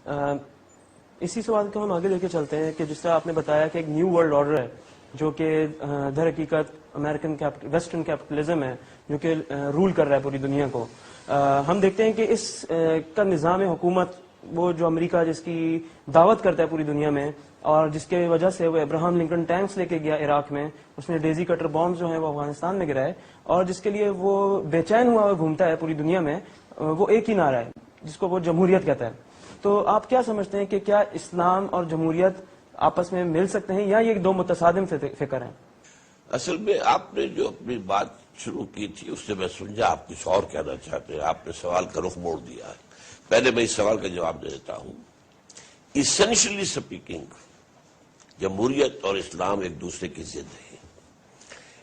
اسی سوال کو ہم آگے لے کے چلتے ہیں کہ جس طرح آپ نے بتایا کہ ایک نیو ورلڈ آرڈر ہے جو کہ در حقیقت امریکن ویسٹرن کیپٹلزم ہے جو کہ رول کر رہا ہے پوری دنیا کو. ہم دیکھتے ہیں کہ اس کا نظام حکومت وہ جو امریکہ جس کی دعوت کرتا ہے پوری دنیا میں اور جس کی وجہ سے وہ ابراہم لنکن ٹینکس لے کے گیا عراق میں, اس نے ڈیزی کٹر بامز جو ہیں وہ افغانستان میں گرائے اور جس کے لیے وہ بے چین ہوا ہوا گھومتا ہے پوری دنیا میں, وہ ایک ہی نعرہ ہے جس کو وہ جمہوریت کہتا ہے. تو آپ کیا سمجھتے ہیں کہ کیا اسلام اور جمہوریت آپس میں مل سکتے ہیں یا یہ دو متصادم فکر ہیں؟ اصل میں آپ نے جو اپنی بات شروع کی تھی اس سے میں سمجھا آپ کچھ اور کہنا چاہتے ہیں. آپ نے سوال کا رخ موڑ دیا ہے. پہلے میں اس سوال کا جواب دے دیتا ہوں. ایسنشلی اسپیکنگ جمہوریت اور اسلام ایک دوسرے کی ضد ہے,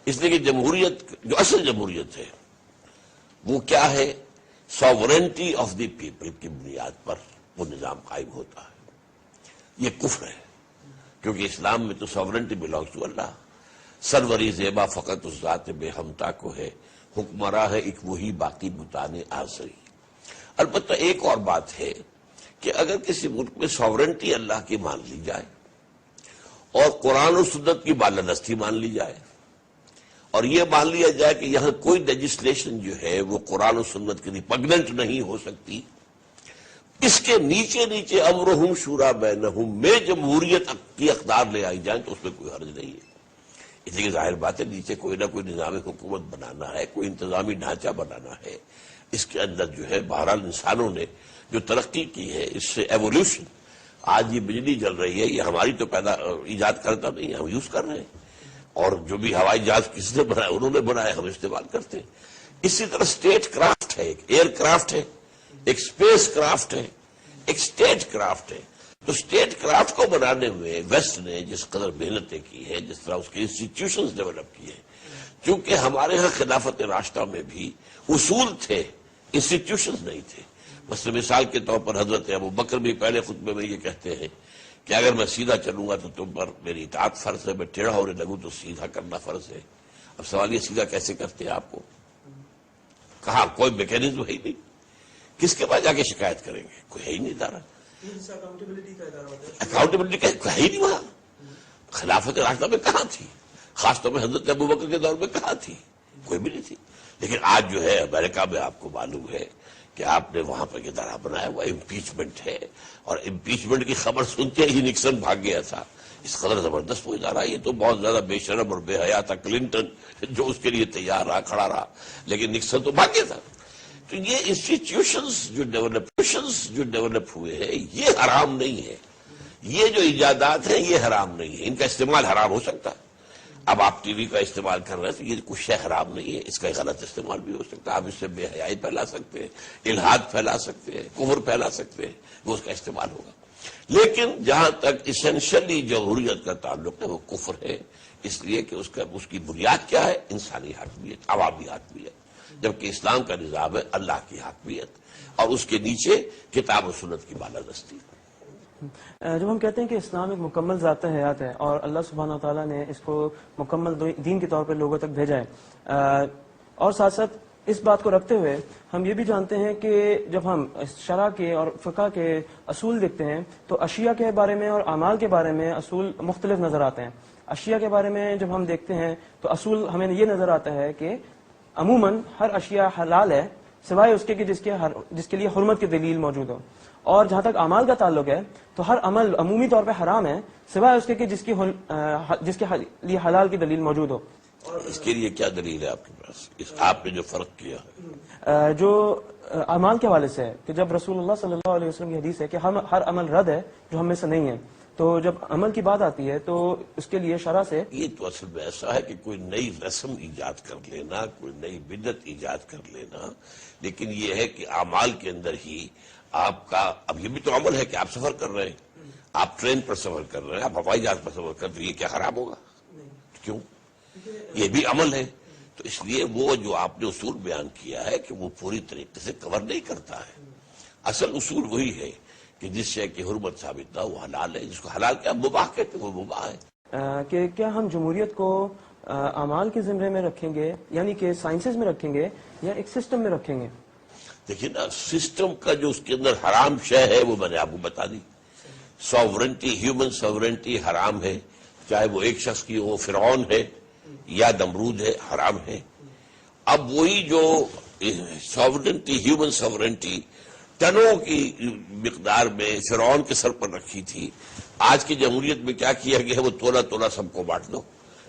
اس لیے کہ جمہوریت جو اصل جمہوریت ہے وہ کیا ہے, ساورنٹی آف دی پیپل کی بنیاد پر وہ نظام قائم ہوتا ہے. یہ کفر ہے کیونکہ اسلام میں تو ساورنٹی بلانگس ٹو اللہ. سروری زیبا فقط اس ذات بے ہمتا کو ہے, حکمراں ہے ایک وہی باقی بتانے آزری. البتہ ایک اور بات ہے کہ اگر کسی ملک میں ساورنٹی اللہ کی مان لی جائے اور قرآن و سنت کی بالادستی مان لی جائے اور یہ مان لیا جائے کہ یہاں کوئی لیجسلیشن جو ہے وہ قرآن و سنت کے ریپگننٹ نہیں ہو سکتی, اس کے نیچے نیچے امرہم شورا بینہم میں جمہوریت کی اقدار لے آئی جائیں تو اس میں کوئی حرج نہیں ہے. اس لیے ظاہر بات ہے نیچے کوئی نہ کوئی نظام حکومت بنانا ہے, کوئی انتظامی ڈھانچہ بنانا ہے. اس کے اندر جو ہے بہرحال انسانوں نے جو ترقی کی ہے اس سے ایولیوشن, آج یہ بجلی جل رہی ہے یہ ہماری تو ایجاد کرتا نہیں, ہم یوز کر رہے ہیں. اور جو بھی ہوائی جہاز کس نے بنایا انہوں نے بنایا, ہم استعمال کرتے ہیں. اسی طرح اسٹیٹ کرافٹ ہے, ایک ایئر کرافٹ ہے, ایک اسپیس کرافٹ ہے, ایک اسٹیٹ کرافٹ ہے. تو اسٹیٹ کرافٹ کو بنانے میں ویسٹ نے جس قدر محنتیں کی ہے, جس طرح اس کے انسٹیٹیوشنز ڈیولپ کیے ہیں, چونکہ ہمارے ہاں خلافت راشدہ میں بھی اصول تھے, انسٹیٹیوشنز نہیں تھے. بس مثال کے طور پر حضرت ابو بکر بھی پہلے خطبے میں یہ کہتے ہیں کہ اگر میں سیدھا چلوں گا تو تم پر میری اطاعت فرض ہے, میں ٹیڑھا ہونے لگوں تو سیدھا کرنا فرض ہے. اب سوال یہ سیدھا کیسے کرتے ہیں آپ کو, کہا کوئی میکینزم ہے ہی نہیں, کس کے پاس جا کے شکایت کریں گے, کوئی ہے ہی نہیں ادارہ, اکاؤنٹیبلٹی کا ہے ہی نہیں وہاں. خلافت راشدہ میں کہاں تھی, خاص طور پہ حضرت ابو بکر کے دور میں کہاں تھی, کوئی بھی نہیں تھی. لیکن آج جو ہے امریکہ میں آپ کو معلوم ہے کہ آپ نے وہاں پر ادارہ بنایا ہوا امپیچمنٹ ہے, اور امپیچمنٹ کی خبر سنتے ہی نکسن بھاگ گیا تھا. اس قدر زبردست وہ ادارہ, یہ تو بہت زیادہ بے شرم اور بے حیا تھا کلنٹن جو اس کے لیے تیار رہا, کھڑا رہا, لیکن نکسن تو بھاگ گیا تھا. تو یہ انسٹیٹیوشنز جو ڈیولپ ہوئے ہیں یہ حرام نہیں ہے, یہ جو ایجادات ہیں یہ حرام نہیں ہے, ان کا استعمال حرام ہو سکتا ہے. اب آپ ٹی وی کا استعمال کر رہے ہیں تو یہ کچھ شے حرام نہیں ہے, اس کا غلط استعمال بھی ہو سکتا ہے. آپ اس سے بے حیائی پھیلا سکتے ہیں, الحاد پھیلا سکتے ہیں, کفر پھیلا سکتے ہیں, وہ اس کا استعمال ہوگا. لیکن جہاں تک ایسنشلی جمہوریت کا تعلق ہے وہ کفر ہے, اس لیے کہ اس کی بنیاد کیا ہے, انسانی حاکمیت, عوامی حاکمیت, جبکہ اسلام کا نظام ہے اللہ کی حاکمیت اور اس کے نیچے کتاب و سنت کی بالادستی. جب ہم کہتے ہیں کہ اسلام ایک مکمل ذات حیات ہے اور اللہ سبحانہ وتعالیٰ نے اس کو مکمل دین کے طور پر لوگوں تک بھیجا ہے, اور ساتھ ساتھ اس بات کو رکھتے ہوئے ہم یہ بھی جانتے ہیں کہ جب ہم شرع کے اور فقہ کے اصول دیکھتے ہیں تو اشیاء کے بارے میں اور اعمال کے بارے میں اصول مختلف نظر آتے ہیں. اشیاء کے بارے میں جب ہم دیکھتے ہیں تو اصول ہمیں یہ نظر آتا ہے کہ عموماً ہر اشیاء حلال ہے سوائے اس کے کہ جس کے لیے حرمت کی دلیل موجود ہو, اور جہاں تک اعمال کا تعلق ہے تو ہر عمل عمومی طور پہ حرام ہے سوائے اس کے کہ جس کے لیے حلال کی دلیل موجود ہو. اس کے لیے کیا دلیل ہے آپ کے پاس, آپ نے جو فرق کیا جو اعمال کے حوالے سے ہے کہ جب رسول اللہ صلی اللہ علیہ وسلم کی حدیث ہے کہ ہر عمل رد ہے جو ہم میں سے نہیں ہے, تو جب عمل کی بات آتی ہے تو اس کے لیے شرع سے یہ تو اصل میں ایسا ہے کہ کوئی نئی رسم ایجاد کر لینا, کوئی نئی بدعت ایجاد کر لینا. لیکن یہ ہے کہ اعمال کے اندر ہی آپ کا, اب یہ بھی تو عمل ہے کہ آپ سفر کر رہے ہیں, آپ ٹرین پر سفر کر رہے ہیں, آپ ہوائی جہاز پر سفر کر رہے ہیں, یہ کیا خراب ہوگا, کیوں, یہ بھی عمل ہے. تو اس لیے وہ جو آپ نے اصول بیان کیا ہے کہ وہ پوری طریقے سے کور نہیں کرتا ہے. اصل اصول وہی ہے کہ جس شے کی حرمت ثابت نہ وہ حلال ہے, جس کو حلال کیا مباح کہتے ہیں وہ مباح ہے. کہ کیا ہم جمہوریت کو اعمال کے زمرے میں رکھیں گے, یعنی کہ سائنسز میں رکھیں گے, یا ایک سسٹم میں رکھیں گے؟ دیکھیے نا سسٹم کا جو اس کے اندر حرام شے ہے وہ میں نے آپ کو بتا دی. ساورنٹی، ہیومن ساورنٹی حرام ہے، چاہے وہ ایک شخص کی وہ فرعون ہے یا نمرود ہے، حرام ہے. اب وہی جو ساورنٹی، ہیومن ساورنٹی ٹنوں کی مقدار میں فرعون کے سر پر رکھی تھی، آج کی جمہوریت میں کیا کیا گیا ہے، وہ تولا تولا سب کو بانٹ دو.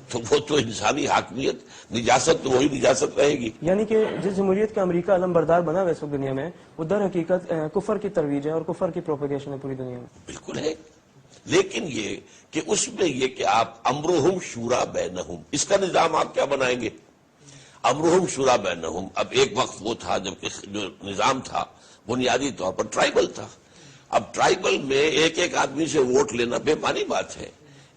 تو وہ تو انسانی حاکمیت، نجاست تو وہی نجاست رہے گی. یعنی کہ جس جمہوریت کا امریکہ علم بردار بنا ہوا ہے اس وقت دنیا میں، وہ در حقیقت کفر کی ترویج ہے اور کفر کی پروپیگیشن ہے پوری دنیا میں. بالکل ہے، لیکن یہ کہ اس میں یہ کہ آپ امرہم شورا بینہم، اس کا نظام آپ کیا بنائیں گے؟ امرہم شورا بینہم. اب ایک وقت وہ تھا جب کہ جو نظام تھا بنیادی طور پر ٹرائبل تھا. اب ٹرائبل میں ایک ایک آدمی سے ووٹ لینا بے معنی بات ہے،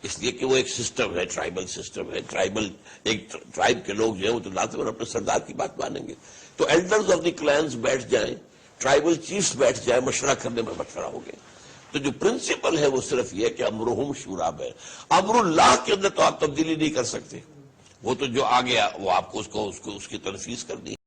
اس لیے کہ وہ ایک سسٹم ہے، ٹرائبل سسٹم ہے. ٹرائبل ایک ٹرائب کے لوگ جو ہیں وہ تو لازماً اپنے سردار کی بات مانیں گے. تو ایلڈرز آف دی کلینز بیٹھ جائیں، ٹرائبل چیفز بیٹھ جائیں، مشورہ کرنے میں مشورہ ہو گئے. تو جو پرنسپل ہے وہ صرف یہ کہ امرہم شورا بین. امر اللہ کے اندر تو آپ تبدیلی نہیں کر سکتے، وہ تو جو آ گیا وہ آپ کو اس کی تنفیذ کرنی ہے.